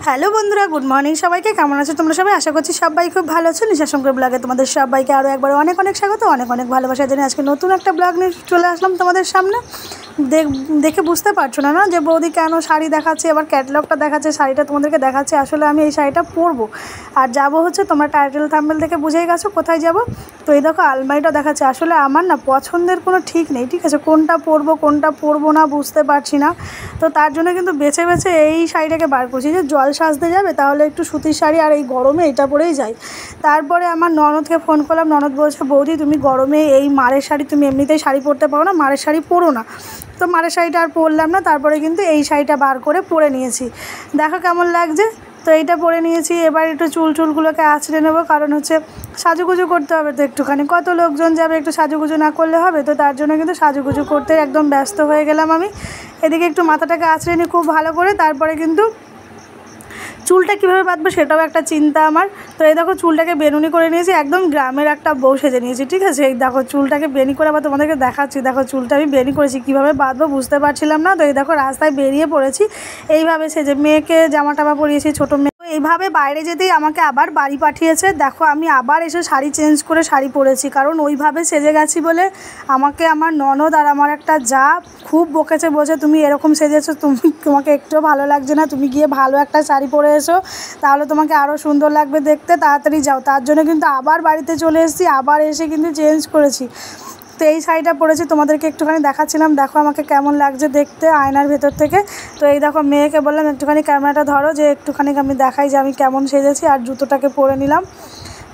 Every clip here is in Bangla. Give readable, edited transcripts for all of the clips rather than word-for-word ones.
হ্যালো বন্ধুরা, গুড মর্নিং সবাইকে। কেমন আছো তোমরা সবাই? আশা করছি সবাই খুব ভালো আছো। নিশা শঙ্কর ব্লগে তোমাদের সবাইকে আরও একবার অনেক অনেক স্বাগত, অনেক অনেক ভালোবাসা জানিয়ে আজকে নতুন একটা ব্লগ নিয়ে চলে আসলাম তোমাদের সামনে। দেখে বুঝতে পারছো না যে বৌদি কেন শাড়ি দেখাচ্ছে, এবার ক্যাটালগটা দেখাচ্ছে, শাড়িটা তোমাদেরকে দেখাচ্ছে। আসলে আমি এই শাড়িটা পরবো আর যাবো হচ্ছে, তোমরা টাইটেল থাম্বনেল থেকে বুঝেই গেছো কোথায় যাব। তো এই দেখো আলমারিটা দেখাচ্ছে। আসলে আমার না পছন্দের কোনো ঠিক নেই, ঠিক আছে, কোনটা পরবো না বুঝতে পারছি না। তো তার জন্য কিন্তু বেছে বেছে এই শাড়িটাকে বার করছি, যে জল সাজতে যাবে তাহলে একটু সুতির শাড়ি, আর এই গরমে এটা পরেই যাই। তারপরে আমার ননদকে ফোন করলাম, ননদ বলছে বৌদি তুমি গরমে এই মারের শাড়ি, তুমি এমনিতেই শাড়ি পরতে পারো না, মারের শাড়ি পরো না। তো মারের শাড়িটা আর পরলাম না, তারপরে কিন্তু এই শাড়িটা বার করে পরে নিয়েছি। দেখো কেমন লাগছে। তো এইটা পরে নিয়েছি। এবার একটু চুলগুলোকে আঁচড়ে নেবো, কারণ হচ্ছে সাজুগুজু করতে হবে তো একটুখানি, কত লোকজন যাবে, একটু সাজুগুজু না করলে হবে। তো তার জন্য কিন্তু সাজুগুজু করতে একদম ব্যস্ত হয়ে গেলাম আমি। এদিকে একটু মাথাটাকে আঁচড়ে নিই খুব ভালো করে, তারপরে কিন্তু চুলটা কীভাবে বাঁধবো সেটাও একটা চিন্তা আমার। তো এই দেখো চুলটাকে বেনুনি করে নিয়েছি, একদম গ্রামের একটা বউ সেজে নিয়েছি, ঠিক আছে। এই দেখো চুলটাকে বেনি করে আবার তোমাদেরকে দেখাচ্ছি। দেখো চুলটা আমি বেনি করেছি, কীভাবে বাঁধবো বুঝতে পারছিলাম না। তো এই দেখো রাস্তায় বেরিয়ে পড়েছি এইভাবে সেজে। মেয়েকে জামা টামা পরিয়েছি, ছোটো মেয়ে। এইভাবে বাইরে যেতেই আমাকে আবার বাড়ি পাঠিয়েছে। দেখো আমি আবার এসে শাড়ি চেঞ্জ করে শাড়ি পরেছি, কারণ ওইভাবে সেজে গেছি বলে আমাকে আমার ননদ আর আমার একটা যা খুব বকেছে, বলছে তুমি এরকম সেজেছো, তোমাকে একটুও ভালো লাগছে না, তুমি গিয়ে ভালো একটা শাড়ি পরে এসো, তাহলে তোমাকে আরও সুন্দর লাগবে দেখতে, তাড়াতাড়ি যাও। তার জন্য কিন্তু আবার বাড়িতে চলে এসেছি, আবার এসে কিন্তু চেঞ্জ করেছি। তো এই শাড়িটা পরেছি, তোমাদেরকে একটুখানি দেখাচ্ছিলাম। দেখো আমাকে কেমন লাগছে দেখতে আয়নার ভেতর থেকে। তো এই দেখো মেয়েকে বললাম একটুখানি ক্যামেরাটা ধরো, যে একটুখানি আমি দেখাই যে আমি কেমন সেজেছি, আর জুতোটাকে পরে নিলাম।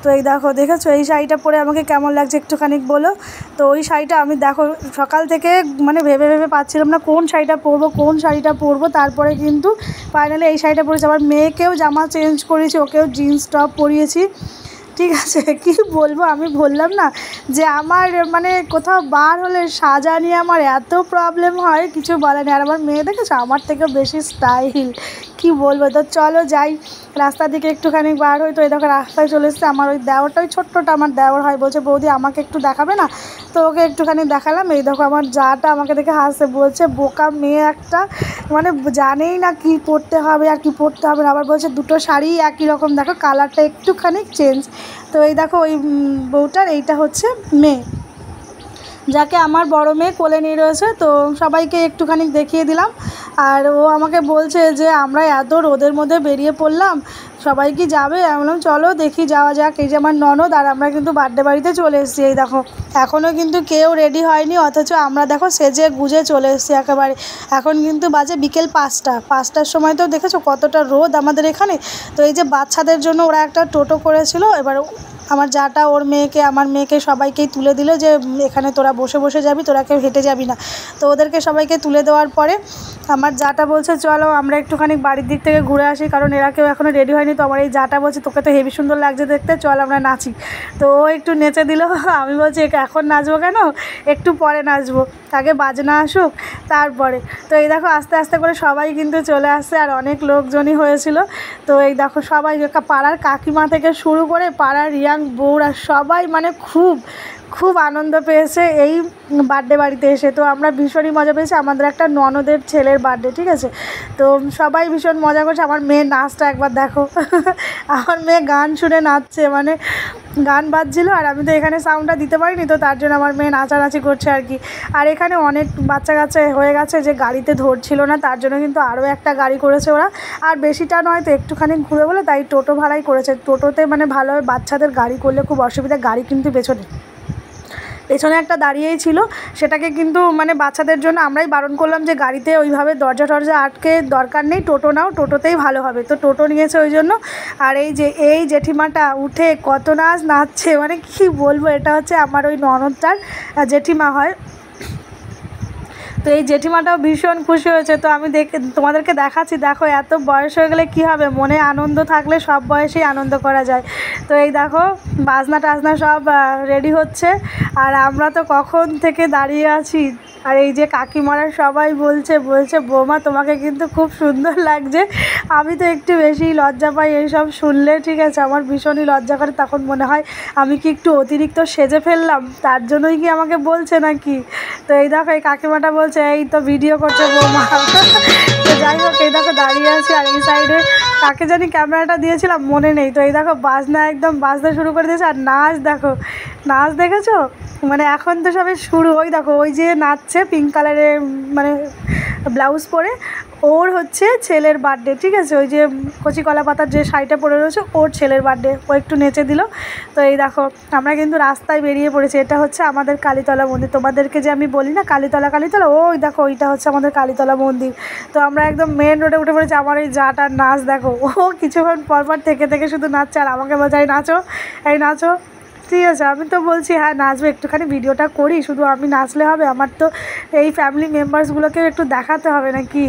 তো এই দেখো দেখেছো এই শাড়িটা পরে আমাকে কেমন লাগছে একটুখানি বলো। তো ওই শাড়িটা আমি দেখো সকাল থেকে মানে ভেবে পাচ্ছিলাম না কোন শাড়িটা পরবো। তারপরে কিন্তু ফাইনালি এই শাড়িটা পরেছি। আবার মেয়েকেও জামা চেঞ্জ করেছি, ওকেও জিন্স টপ পরিয়েছি, ঠিক আছে। কি বলবো, আমি বললাম না যে আমার মানে কোথাও বার হলে সাজা নিয়ে আমার এত প্রবলেম হয়, কিছু বলে না। আর আমার মেয়ে দেখেছো আমার থেকেও বেশি স্টাইল, কি বলবো। তো চলো যাই রাস্তার দিকে একটুখানি বার হই। তো এই দেখো রাস্তায় চলে এসেছে আমার ওই দেওরটা, ওই ছোট্টটা আমার দেওর হয়, বলছে বৌদি আমাকে একটু দেখাবে না। তো ওকে একটুখানি দেখালাম। এই দেখো আমার যাটা আমাকে দেখে হাসছে, বলছে বোকা মেয়ে একটা, মানে জানেই না কি পরতে হবে আর কি পরতে হবে না। আবার বলছে দুটো শাড়ি একই রকম, দেখো কালারটা একটুখানি চেঞ্জ। তো এই দেখো ওই বউটার এইটা হচ্ছে মেয়ে, যাকে আমার বড় মেয়ে কোলে নিয়ে রয়েছে। তো সবাইকে একটুখানি দেখিয়ে দিলাম। আর ও আমাকে বলছে যে আমরা এত রোদের মধ্যে বেরিয়ে পড়লাম, সবাই কি যাবে? আমি বললাম চলো দেখি যাওয়া যাক। এই যে আমার ননদ আর আমরা কিন্তু বার্থডে বাড়িতে চলে এসেছি। এই দেখো এখনও কিন্তু কেউ রেডি হয়নি, অথচ আমরা দেখো সেজে গুজে চলে এসেছি একেবারে। এখন কিন্তু বাজে বিকেল 5টার সময়। তো দেখেছো কতটা রোদ আমাদের এখানে। তো এই যে বাচ্চাদের জন্য ওরা একটা টোটো করেছিল, এবার আমার যাটা ওর মেয়েকে আমার মেয়েকে সবাইকেই তুলে দিল, যে এখানে তোরা বসে বসে যাবি, তোরা কেউ হেঁটে যাবি না। তো ওদেরকে সবাইকে তুলে দেওয়ার পরে আমার যাটা বলছে চলো আমরা একটুখানি বাড়ির দিক থেকে ঘুরে আসি, কারণ এরা কেউ এখনও রেডি হয়নি। তো আমার এই যাটা বলছে তোকে তো হেভি সুন্দর লাগছে দেখতে, চল আমরা নাচি। তো ও একটু নেচে দিল। আমি বলছি এখন নাচবো কেন, একটু পরে নাচবো, আগে বাজনা আসুক তারপরে। তো এই দেখো আস্তে আস্তে করে সবাই কিন্তু চলে আসছে, আর অনেক লোকজনই হয়েছিল। তো এই দেখো সবাই পাড়ার কাকিমা থেকে শুরু করে পাড়ার ইয়াং বউরা সবাই মানে খুব আনন্দ পেয়েছে এই বার্থডে বাড়িতে এসে। তো আমরা ভীষণই মজা পেয়েছি, আমাদের একটা ননদের ছেলের বার্থডে, ঠিক আছে। তো সবাই ভীষণ মজা করছে। আমার মেয়ের নাচটা একবার দেখো। আমার মেয়ে গান শুনে নাচছে, মানে গান বাজছিল, আর আমি তো এখানে সাউন্ডটা দিতে পারিনি, তো তার জন্য আমার মেয়ে নাচানাচি করছে আর কি। আর এখানে অনেক বাচ্চা কাচ্চা হয়ে গেছে যে গাড়িতে ধরছিল না, তার জন্য কিন্তু আরও একটা গাড়ি করেছে ওরা। আর বেশিটা নয় তো একটুখানি ঘুরে বলে, তাই টোটো ভাড়াই করেছে। টোটোতে মানে ভালোভাবে বাচ্চাদের গাড়ি করলে খুব অসুবিধা, গাড়ি কিন্তু পেছনে একটা দাঁড়িয়েই ছিল, সেটাকে কিন্তু মানে বাচ্চাদের জন্য আমরাই বারণ করলাম যে গাড়িতে ওইভাবে দরজা আটকে দরকার নেই, টোটো নাও, টোটোতেই ভালো হবে। তো টোটো নিয়েছে ওই জন্য। আর এই জেঠিমাটা উঠে কত নাচছে, মানে কি বলবো, এটা হচ্ছে আমার ওই ননদটার জেঠিমা হয়। তো এই জেঠিমাটাও ভীষণ খুশি হয়েছে। তো আমি তোমাদেরকে দেখাচ্ছি, দেখো এত বয়স হয়ে গেলে কী হবে, মনে আনন্দ থাকলে সব বয়সেই আনন্দ করা যায়। তো এই দেখো বাজনা টাজনা সব রেডি হচ্ছে, আর আমরা তো কখন থেকে দাঁড়িয়ে আছি, আর এই যে কাকিমারা সবাই বলছে বৌমা তোমাকে কিন্তু খুব সুন্দর লাগছে। আমি তো একটু বেশি লজ্জা পাই এইসব শুনলে, ঠিক আছে, আমার ভীষণই লজ্জা করে, তখন মনে হয় আমি কি একটু অতিরিক্ত সেজে ফেললাম, তার জন্যই কি আমাকে বলছে নাকি। তো এই দেখো এই কাকিমাটা বলছে এই তো ভিডিও করছে বৌমা। তো যাই হোক এই দেখো দাঁড়িয়ে আছি, আর এই সাইডে কাকে জানি ক্যামেরাটা দিয়েছিলাম মনে নেই। তো এই দেখো বাজনা একদম বাজতে শুরু করে দিয়েছে, আর নাচ দেখো, নাচ দেখেছো, মানে এখন তো সবে শুরু। ওই দেখো ওই যে নাচছে পিঙ্ক কালারের মানে ব্লাউজ পরে, ওর হচ্ছে ছেলের বার্থডে, ঠিক আছে, ওই যে কচি কলা পাতার যে শাড়িটা পরে রয়েছে ওর ছেলের বার্থডে, ও একটু নেচে দিল। তো এই দেখো আমরা কিন্তু রাস্তায় বেরিয়ে পড়েছি, এটা হচ্ছে আমাদের কালীতলা মন্দির। তোমাদেরকে যে আমি বলি না কালীতলা কালীতলা, ওই দেখো ওইটা হচ্ছে আমাদের কালীতলা মন্দির। তো আমরা একদম মেন রোডে উঠে পড়েছি। আমার এই জাটার নাচ দেখো, ও কিছুক্ষণ পরপর থেকে শুধু নাচছে, আর আমাকে বলছে এই নাচো, এই নাচো। ঠিক আছে, আমি তো বলছি হ্যাঁ নাচবে, একটুখানি ভিডিওটা করি, শুধু আমি নাচলে হবে, আমার তো এই ফ্যামিলি মেম্বার্সগুলোকেও একটু দেখাতে হবে নাকি।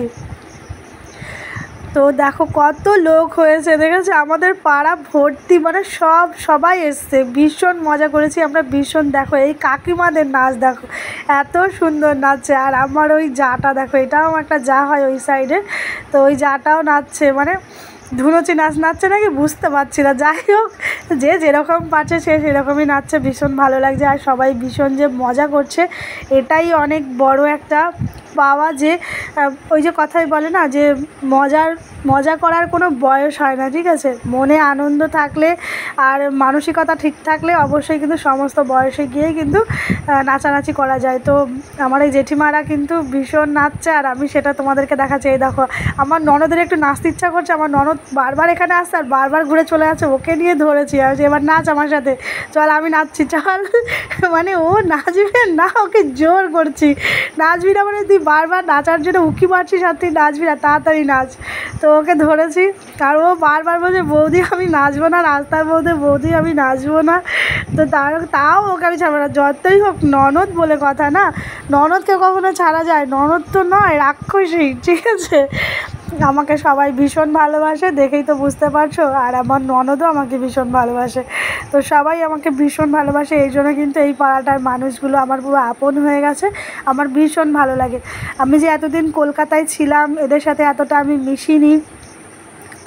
তো দেখো কত লোক হয়েছে, দেখেছো আমাদের পাড়া ভর্তি, মানে সবাই এসছে, ভীষণ মজা করেছি আমরা ভীষণ। দেখো এই কাকিমাদের নাচ দেখো, এত সুন্দর নাচছে। আর আমার ওই জাটা দেখো, এটাও একটা যা হয় ওই সাইডে, তো ওই জাটাও নাচছে, মানে ধুনুচি নাচ নাচছে নাকি বুঝতে পারছি না। যাই হোক যে যেরকম পাচ্ছে সে সেরকমই নাচছে, ভীষণ ভালো লাগছে, আর সবাই ভীষণ যে মজা করছে, এটাই অনেক বড় একটা পাওয়া। যে ওই যে কথাই বলে না যে মজা করার কোনো বয়স হয় না, ঠিক আছে, মনে আনন্দ থাকলে আর মানসিকতা ঠিক থাকলে অবশ্যই কিন্তু সমস্ত বয়সে গিয়ে কিন্তু নাচানাচি করা যায়। তো আমার এই জেঠিমারা কিন্তু ভীষণ নাচছে, আর আমি সেটা তোমাদেরকে দেখাচ্ছি। এই দেখো আমার ননদের একটু নাচতে ইচ্ছা করছে, আমার ননদ বারবার এখানে আসছে আর বারবার ঘুরে চলে যাচ্ছে, ওকে নিয়ে ধরেছি আর এবার নাচ আমার সাথে, চল আমি নাচছি চল। মানে ও নাচবে না, ওকে জোর করছি নাচবি না, মানে তুই বারবার নাচার জন্য উকি মারছিস আর তুই নাচবি না, তাড়াতাড়ি নাচ। তো ওকে ধরেছি, আর ও বারবার বলছে বৌদি আমি নাচবো না, রাস্তার মধ্যে বৌদি আমি নাচবো না। তো তাও ওকে আমি ছাড়বো না, যতই হোক ননদ বলে কথা না, ননদকে কখনো ছাড়া যায়, ননদ তো নয় রাক্ষসী, ঠিক আছে। আমাকে সবাই ভীষণ ভালোবাসে, দেখেই তো বুঝতে পারছো, আর আমার ননদও আমাকে ভীষণ ভালোবাসে। তো সবাই আমাকে ভীষণ ভালোবাসে, এই জন্য কিন্তু এই পাড়াটার মানুষগুলো আমার পুরো আপন হয়ে গেছে, আমার ভীষণ ভালো লাগে। আমি যে এতদিন কলকাতায় ছিলাম, এদের সাথে এতটা আমি মিশিনি,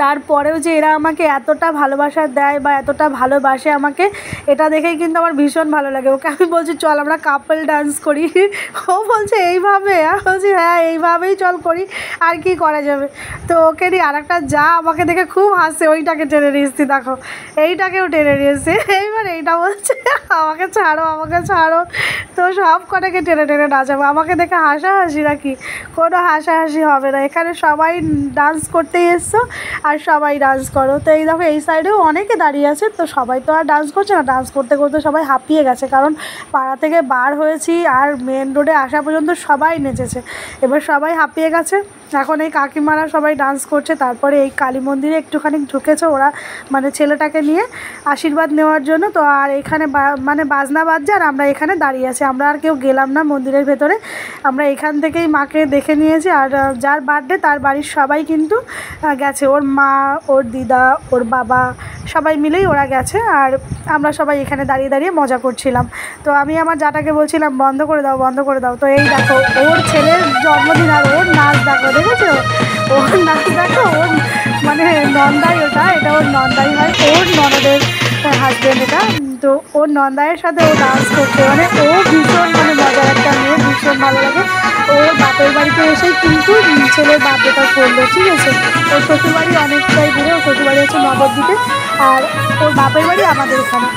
তারপরেও যে এরা আমাকে এতটা ভালোবাসা দেয় বা এতটা ভালোবাসে আমাকে, এটা দেখেই কিন্তু আমার ভীষণ ভালো লাগে। ওকে আমি বলছি চল আমরা কাপল ডান্স করি, ও বলছে এইভাবে, আর বলছি হ্যাঁ এইভাবেই চল করি, আর কি করা যাবে। তো ওকে নিয়ে আর একটা যা আমাকে দেখে খুব হাসছে, ওইটাকে টেনে নিয়ে এসছি, দেখো এইটাকেও টেনে নিয়ে এসছে, এইবার এইটা বলছে আমাকে ছাড়ো আমাকে ছাড়ো। তো সব কটাকে টেনে নাচাবো, আমাকে দেখে হাসাহাসি নাকি, কোনো হাসাহাসি হবে না, এখানে সবাই ডান্স করতেই এসছো আর সবাই ডান্স করো। তো এই দেখো এই সাইডেও অনেকে দাঁড়িয়ে আছে, তো সবাই তো আর ডান্স করছে না, ডান্স করতে করতে সবাই হাঁপিয়ে গেছে, কারণ পাড়া থেকে বার হয়েছি আর মেন রোডে আসা পর্যন্ত সবাই নেচেছে, এবার সবাই হাঁপিয়ে গেছে। এখন এই কাকিমারা সবাই ডান্স করছে, তারপরে এই কালী মন্দিরে একটুখানি ঢুকেছে ওরা, মানে ছেলেটাকে নিয়ে আশীর্বাদ নেওয়ার জন্য। তো আর এখানে মানে বাজনা বাজছে, আর আমরা এখানে দাঁড়িয়ে আছি, আমরা আর কেউ গেলাম না মন্দিরের ভেতরে, আমরা এখান থেকেই মাকে দেখে নিয়েছি। আর যার বার্থডে তার বাড়ির সবাই কিন্তু গেছে, ওর মা, ওর দিদা, ওর বাবা, সবাই মিলেই ওরা গেছে, আর আমরা সবাই এখানে দাঁড়িয়ে দাঁড়িয়ে মজা করছিলাম। তো আমি আমার জাটাকে বলছিলাম বন্ধ করে দাও বন্ধ করে দাও। তো এই দেখো ওর ছেলের জন্মদিন, আর ওর নাচ দেখো, দেখেছো ওর নাচ দেখো, ওর মানে নন্দাই, এটা ওর নন্দাই হয়, ওর ননদের হাজব্যান্ড এটা। তো ওর নন্দাইয়ের সাথে ও ডান্স করছে, মানে ও ভীষণ মানে মজার একটা মেয়ে, ভীষণ ভালো লাগে। ওর বাপের বাড়িতে এসেই কিন্তু ছেলের বার্থডেটা করলো, ঠিক আছে। ওর শ্বশুরবাড়ি অনেকটাই দূরে, ওর শ্বশুরবাড়ি হচ্ছে নবদ্বীপে, আর ওর বাপের বাড়ি আমাদের এখানে,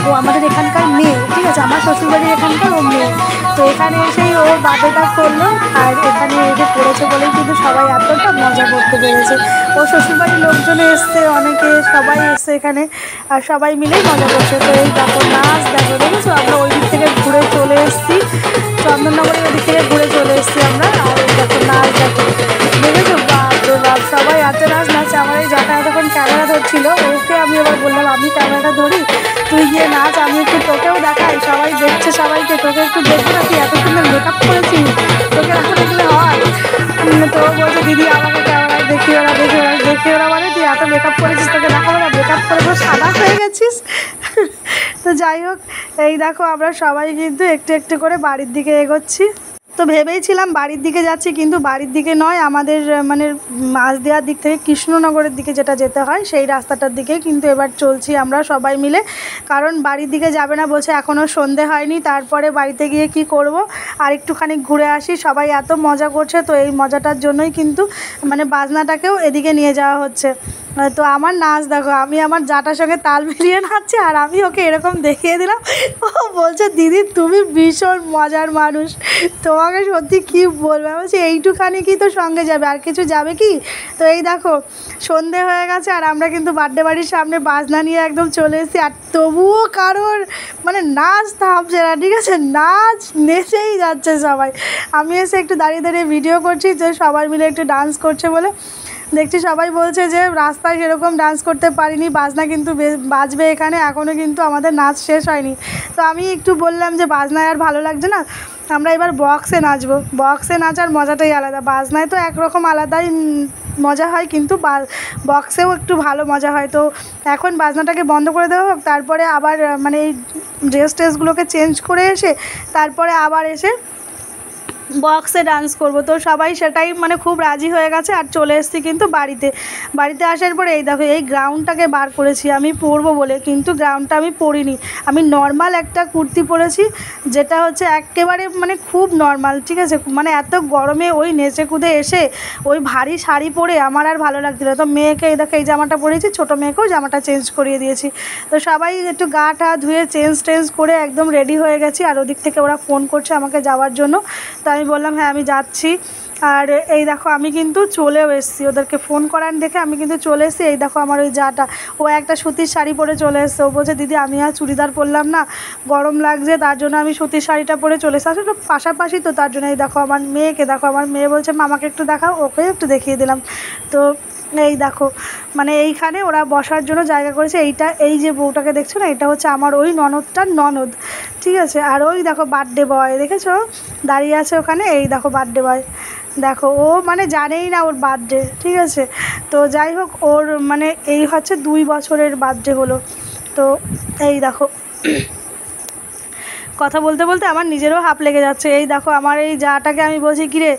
ও আমাদের এখানকার মেয়ে, ঠিক আছে, আমার শ্বশুরবাড়ি এখানকার, ও মেয়ে। তো এখানে এসেই ও বার্থডেটা করলো, আর এখানে এসে করেছে বলেই কিন্তু সবাই এতটা মজা করতে পেরেছে। ও শ্বশুরবাড়ির লোকজন এসছে অনেকে, সবাই এসছে এখানে, আর সবাই মিলেই মজা করছে। তো এই দেখো নাচ দেখো, দেখেছো আমরা ওই দিক থেকে ঘুরে চলে এসেছি, চন্দননগরের ওই দিক থেকে ঘুরে চলে এসেছি আমরা। আর এই দেখো নাচ দেখো, দেখেছো বাপরে বাপ, সবাই এত নাচ নাচছে। আমার এই জায়গায় তখন ক্যামেরা ধরছিল, ওকে আমি এবার বললাম আমি ক্যামেরাটা ধরি, তুই গিয়ে নাচ, আমি একটু তোকেও দেখাই, সবাই দেখছে সবাইকে, তোকে একটু দেখবো না, তুই এত সুন্দর মেকআপ করেছিস, তোকে না দেখলে হয়। তো বলছে দিদি আমাকে ক্যামেরায় দেখি ওরা মানে তুই এত মেকআপ করেছিস, তোকে দেখাবো না, মেকআপ করে তো সাদা হয়ে গেছিস। তো যাই হোক, এই দেখো আমরা সবাই কিন্তু একটু একটু করে বাড়ির দিকে এগোচ্ছি। তো ভেবেইছিলাম বাড়ির দিকে যাচ্ছি, কিন্তু বাড়ির দিকে নয়, আমাদের মানে মাঝদিয়ার দিক থেকে কৃষ্ণনগরের দিকে যেটা যেতে হয় সেই রাস্তাটার দিকে কিন্তু এবার চলছি আমরা সবাই মিলে। কারণ বাড়ির দিকে যাবে না বলছে, এখনও সন্ধে হয়নি, তারপরে বাড়িতে গিয়ে কি করব, আর একটুখানি ঘুরে আসি। সবাই এত মজা করছে, তো এই মজাটার জন্যই কিন্তু মানে বাজনাটাকেও এদিকে নিয়ে যাওয়া হচ্ছে। তো আমার নাচ দেখো, আমি আমার জাটার সঙ্গে তাল মিলিয়ে নাচছি, আর আমি ওকে এরকম দেখিয়ে দিলাম। ও বলছে দিদি তুমি ভীষণ মজার মানুষ, তোমাকে সত্যি কী বলবো। আমি বলছি এইটুখানি কি তো সঙ্গে যাবে, আর কিছু যাবে কি। তো এই দেখো সন্ধে হয়ে গেছে, আর আমরা কিন্তু বার্থডে বাড়ির সামনে বাজনা নিয়ে একদম চলে এসেছি, আর তবুও কারোর মানে নাচ থামছে না, ঠিক আছে, নাচ নেচেই যাচ্ছে সবাই। আমি এসে একটু দাঁড়িয়ে দাঁড়িয়ে ভিডিও করছি, যে সবাই মিলে একটু ডান্স করছে বলে দেখছি। সবাই বলছে যে রাস্তায় সেরকম ডান্স করতে পারিনি, বাজনা কিন্তু বাজবে এখানে, এখনও কিন্তু আমাদের নাচ শেষ হয়নি। তো আমি একটু বললাম যে বাজনায় আর ভালো লাগছে না, আমরা এবার বক্সে নাচবো। বক্সে নাচার মজাটাই আলাদা, বাজনায় তো একরকম আলাদাই মজা হয়, কিন্তু বক্সেও একটু ভালো মজা হয়। তো এখন বাজনাটাকে বন্ধ করে দেওয়া হোক, তারপরে আবার মানে এই ড্রেসগুলোকে চেঞ্জ করে এসে তারপরে আবার এসে বক্সে ডান্স করব। তো সবাই সেটাই মানে খুব রাজি হয়ে গেছে, আর চলে এসেছি কিন্তু বাড়িতে আসার পরে এই দেখো এই গ্রাউন্ডটাকে বার করেছি আমি পরবো বলে, কিন্তু গ্রাউন্ডটা আমি পরিনি। আমি নর্মাল একটা কুর্তি পরেছি, যেটা হচ্ছে একেবারে মানে খুব নর্মাল, ঠিক আছে। মানে এত গরমে ওই নেচে কুদে এসে ওই ভারী শাড়ি পরে আমার আর ভালো লাগছিল। তো মেয়েকে এই দেখো এই জামাটা পরেছি, ছোটো মেয়েকেও জামাটা চেঞ্জ করিয়ে দিয়েছি। তো সবাই একটু গা টা ধুয়ে চেঞ্জ করে একদম রেডি হয়ে গেছি, আর ওদিক থেকে ওরা ফোন করছে আমাকে যাওয়ার জন্য। তো আমি বললাম হ্যাঁ আমি যাচ্ছি। আর এই দেখো আমি কিন্তু চলেও এসেছি, ওদেরকে ফোন করার দেখে আমি কিন্তু চলে এসেছি। এই দেখো আমার ওই জাটা, ও একটা সুতির শাড়ি পরে চলে এসছে। ও বলছে দিদি আমি আর চুড়িদার পরলাম না, গরম লাগছে, তার জন্য আমি সুতির শাড়িটা পরে চলে এসেছি। আসলে পাশাপাশি তো, তার জন্য এই দেখো আমার মেয়েকে দেখো, আমার মেয়ে বলছে মামাকে একটু দেখাও, ওকে একটু দেখিয়ে দিলাম। তো এই দেখো মানে এইখানে ওরা বসার জন্য জায়গা করেছে। এই যে বউটাকে দেখছো না, এটা হচ্ছে আমার ওই ননদটার ননদ, ঠিক আছে। আর ওই দেখো বার্থডে বয় দেখেছো দাঁড়িয়ে আছে ওখানে, এই দেখো বার্থডে বয় দেখো, ও মানে জানেই না ওর বার্থডে, ঠিক আছে। তো যাই হোক ওর মানে এই হচ্ছে 2 বছরের বার্থডে হলো। তো এই দেখো কথা বলতে বলতে আমার নিজেরও হাঁপ লেগে যাচ্ছে। এই দেখো আমার এই জাটাকে আমি বলছি কিরে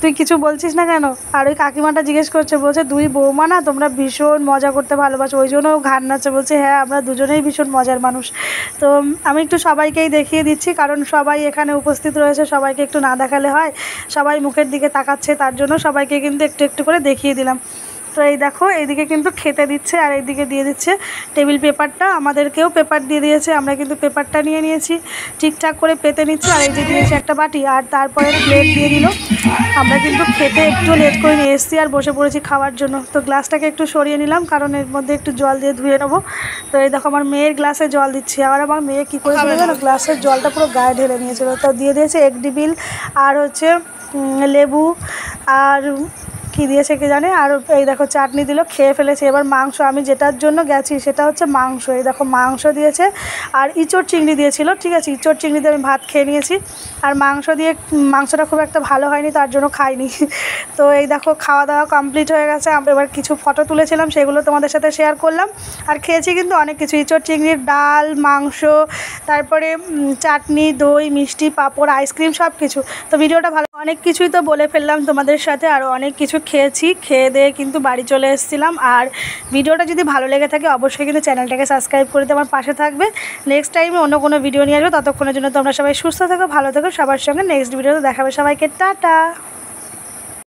তুই কিছু বলছিস না কেন, আর ওই কাকিমাটা জিজ্ঞেস করছে, বলছে দুই বৌমা না তোমরা ভীষণ মজা করতে ভালোবাসো, ওই জন্য ঘাড় নাচছে। বলছে হ্যাঁ আমরা দুজনেই ভীষণ মজার মানুষ। তো আমি একটু সবাইকেই দেখিয়ে দিচ্ছি, কারণ সবাই এখানে উপস্থিত রয়েছে, সবাইকে একটু না দেখালে হয়, সবাই মুখের দিকে তাকাচ্ছে, তার জন্য সবাইকে কিন্তু একটু একটু করে দেখিয়ে দিলাম। তো এই দেখো এইদিকে কিন্তু খেতে দিচ্ছে, আর এইদিকে দিয়ে দিচ্ছে টেবিল পেপারটা, আমাদেরকেও পেপার দিয়ে দিয়েছে, আমরা কিন্তু পেপারটা নিয়ে নিয়েছি, ঠিকঠাক করে পেতে নিচ্ছি। আর এই যে দিয়েছে একটা বাটি, আর তারপরে প্লেট দিয়ে দিল। আমরা কিন্তু খেতে একটু লেট করে নিয়ে এসেছি, আর বসে পড়েছি খাওয়ার জন্য। তো গ্লাসটাকে একটু সরিয়ে নিলাম, কারণ এর মধ্যে একটু জল দিয়ে ধুয়ে নেবো। তো এই দেখো আমার মেয়ের গ্লাসে জল দিচ্ছি, আর আমার মেয়ে কী করে জানো না, গ্লাসের জলটা পুরো গায়ে ঢেলে নিয়েছিল। তো দিয়ে দিয়েছে এক ডিবিল, আর হচ্ছে লেবু, আর কী দিয়েছে কে জানে, আর এই দেখো চাটনি দিল, খেয়ে ফেলেছে। এবার মাংস, আমি যেটার জন্য গেছি সেটা হচ্ছে মাংস, এই দেখো মাংস দিয়েছে, আর ইঁচড় চিংড়ি দিয়েছিল, ঠিক আছে, ইঁচড় চিংড়ি দিয়ে আমি ভাত খেয়ে নিয়েছি। আর মাংসটা খুব একটা ভালো হয়নি, তার জন্য খাইনি। তো এই দেখো খাওয়া দাওয়া কমপ্লিট হয়ে গেছে। আমরা এবার কিছু ফটো তুলেছিলাম, সেগুলো তোমাদের সাথে শেয়ার করলাম। আর খেয়েছি কিন্তু অনেক কিছু, ইঁচড় চিংড়ির ডাল, মাংস, তারপরে চাটনি, দই, মিষ্টি, পাঁপড়, আইসক্রিম, সব কিছু। তো ভিডিওটা ভালো, অনেক কিছুই তো বলে ফেললাম তোমাদের সাথে, আরও অনেক কিছু খেয়েছি, খেয়ে দিয়ে কিন্তু বাড়ি চলে এসেছিলাম। আর ভিডিওটা যদি ভালো লেগে থাকে অবশ্যই কিন্তু চ্যানেলটাকে সাবস্ক্রাইব করে দিয়ে আমার পাশে থাকবে। নেক্সট টাইমে অন্য কোনো ভিডিও নিয়ে আসবো, ততক্ষণের জন্য তোমরা সবাই সুস্থ থেকো, ভালো থেকো, সবার সঙ্গে নেক্সট ভিডিওতে দেখাবে। সবাইকে টাটা।